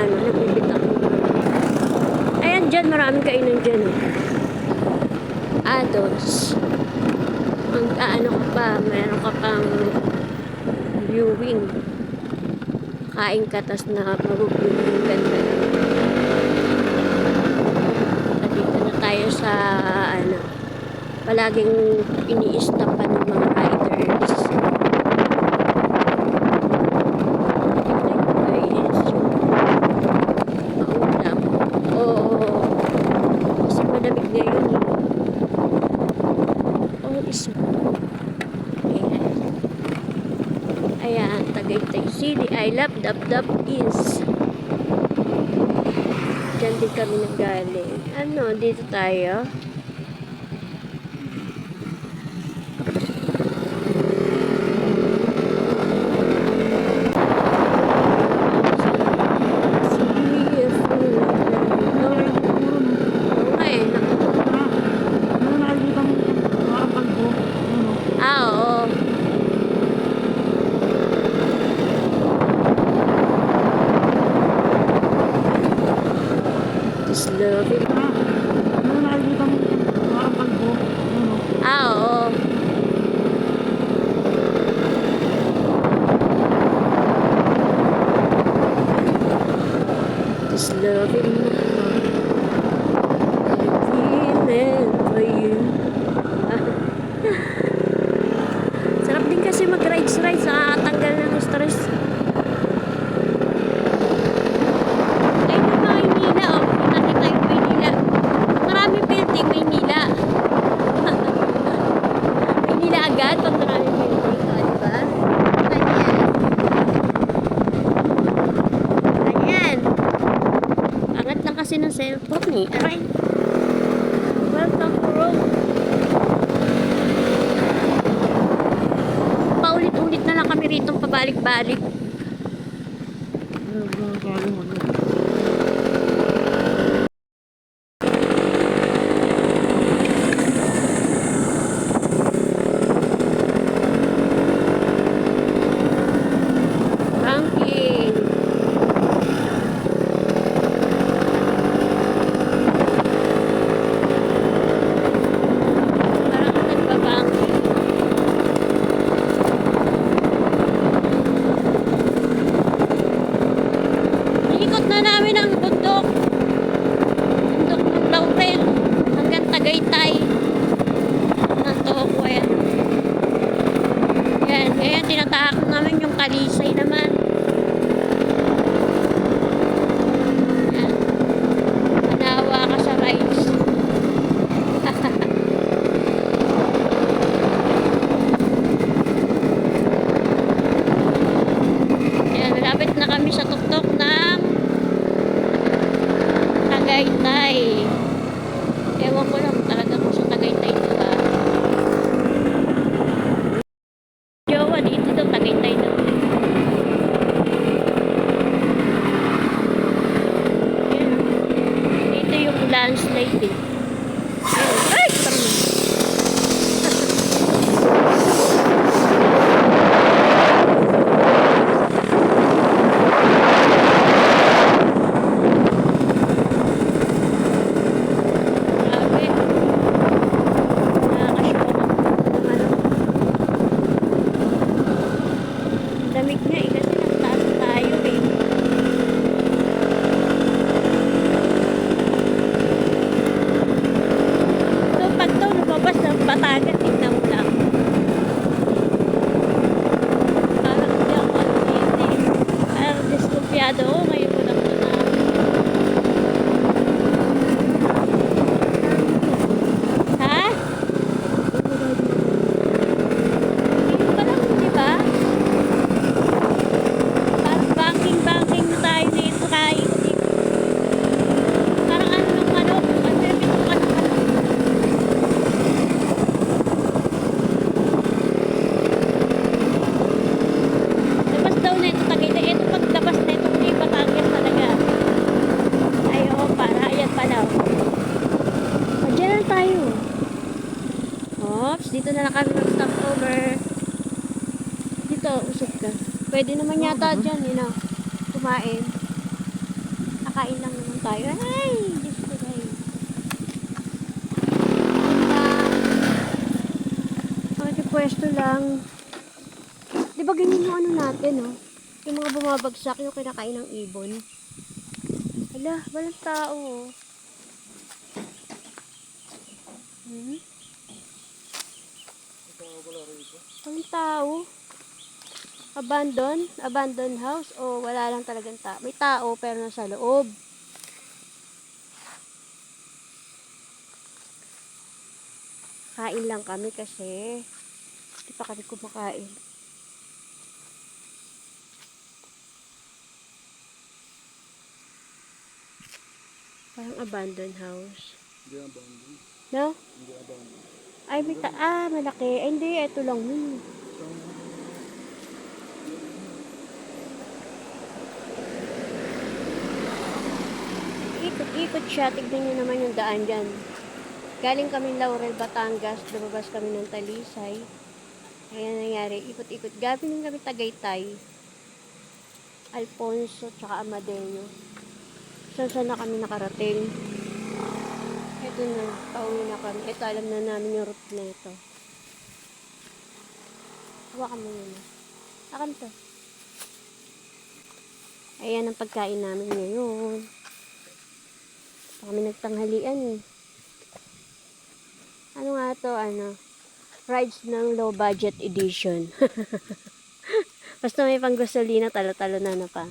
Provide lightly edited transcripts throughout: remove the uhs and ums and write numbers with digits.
ano, nagbibitak. Ayan dyan, maraming kainan dyan eh. Adults. Ang ano ka pa, meron ka pang viewing. Kain ka, tas na mag-viewing ganda na. Dito na tayo sa ano, palaging ini-stopan ng mga riders. Ayan, Tagaytay City. I love Dapdap is. Diyan din kami nanggaling. Ano, dito tayo. Just love it. Oo. Just love it. Feeling for you. Sarap din kasi mag-rides, nakakatanggal ng stress. Kasi ng cellphone eh. Aray. Welcome to Rome. Paulit-ulit na lang kami rito pabalik-balik. Tagaytay. Nanto ko yan. Yan, ngayon tinatahak namin yung Kalisay naman. Yan. Manawa ka sa rides. Yan, malapit na kami sa tuktok ng Tagaytay. Ewan ko lang talaga kung sa Tagaytay ito ba. Jowa dito daw, Tagaytay daw. Ayan. Dito yung landslide eh. Ay! Tama. Lamig nga eh, kasi nagtaas tayo eh. So pag ito lumabas ng Batagan, tignan mo lang. Parang hindi ako dito eh. Parang diskumpiyado ako, ngayon ko lang ito na. Ha? Hindi pa lang, di ba? Banking na tayo dito kahit parang ano ng manok ang service ng manok labas daw na ito Tagaytay ito paglabas na ito hindi Batangas talaga ayaw para ayan pala dyan lang tayo oops dito na lang kami mag stop over dito usap ka pwede naman yata dyan kumain Kakain lang naman tayo. Ay! Diyos ko guys. Ang pwesto lang. Di ba ganyan yung ano natin, oh? Yung mga bumabagsak, yung kinakain ng ibon. Hala, walang tao, oh. Walang tao. Abandoned house, o wala lang talagang tao. May tao, pero nasa loob. Kain lang kami kasi hindi pa kami kumakain. Parang abandoned house. Hindi abandoned. No? Hindi abandoned. Ay, may malaki. Ay, hindi. Ito lang yun. Ikot-ikot siya. Tignan nyo naman yung daan dyan. Galing kami Laurel, Batangas. Lumabas kami ng Talisay. Ayan nangyari. Ikot-ikot. Galing kami Tagaytay. Alfonso, tsaka Amadeo. Saan na kami nakarating. Ito na. Pauwi na kami. Ito, alam na namin yung route na ito. Hawakan mo yun. Akan to. Ayan ang pagkain namin ngayon. Ito kami nagtanghalian eh. Ano nga to? Rides ng low budget edition. Basta may pang gasolina, talo-talo na pa.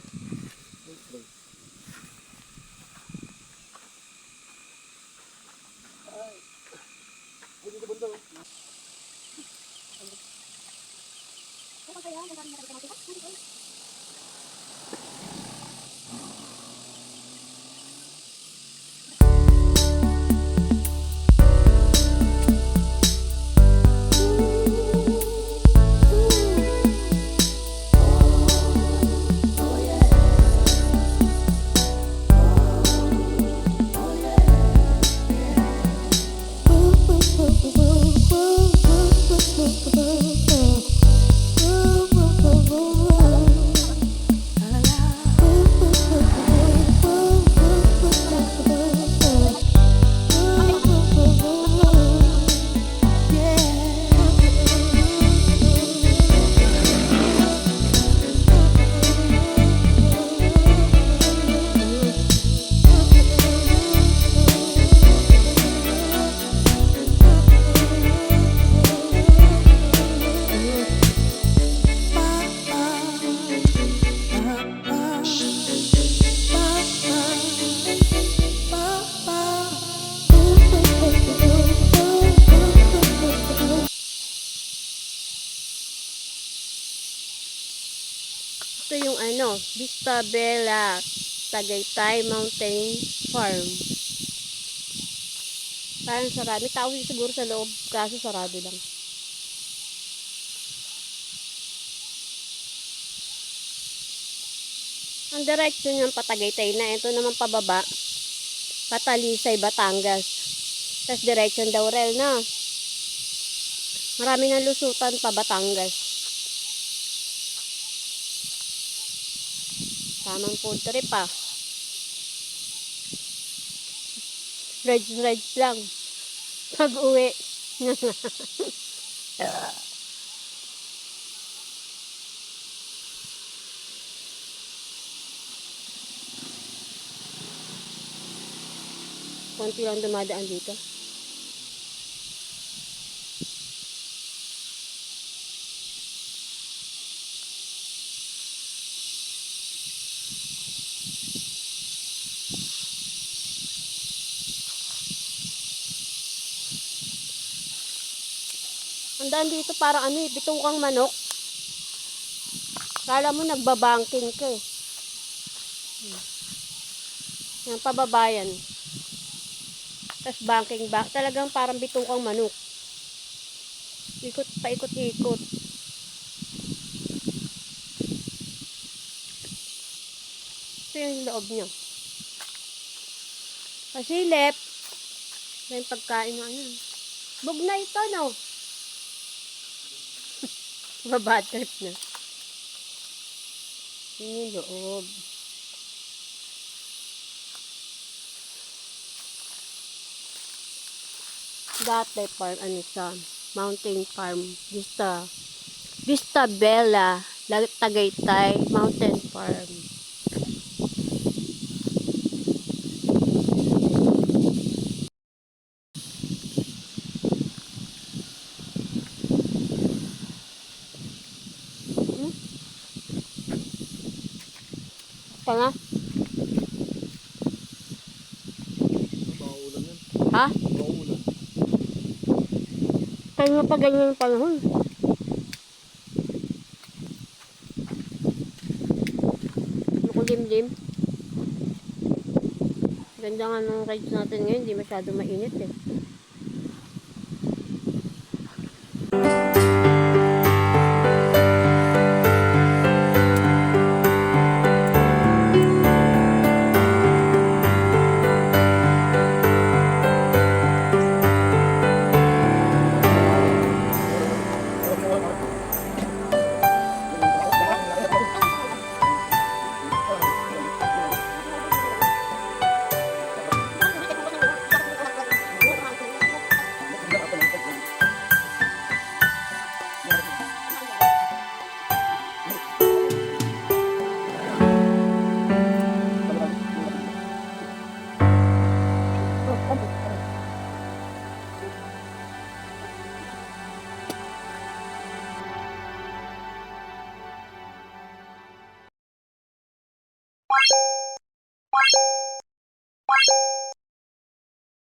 Ito yung Vista Bella Tagaytay Mountain Farm. Parang sarado. May tao siguro sa loob, kaso sarado lang. Ang direction yung Patagaytay na. Ito naman pababa. Patalisay, Batangas. Tapos direction Laurel na. Marami ng lusutan pa Batangas. Tamang food trip pa. Rides lang. Pag-uwi. Konti lang dumadaan dito. Ang daan dito parang bitukang manok. Kala mo nagbabanking ka eh. Yan, pababayan. Tapos banking back. Talagang parang bitukang manok. Ikot, paikot-ikot. Ito yung loob niya. Pasilip. May pagkain na Bug na ito, no? Mabad trip na. Yun yung loob. Dati farm, ano siya, mountain farm. Vista Bella, Tagaytay, mountain farm. Hmm? Tanga? Baka ulan yan. Ha? Baka ulan. Kaya nga pa ganyan yung panahon. Makulimlim. Ganda nga nung rides natin ngayon, hindi masyado mainit eh.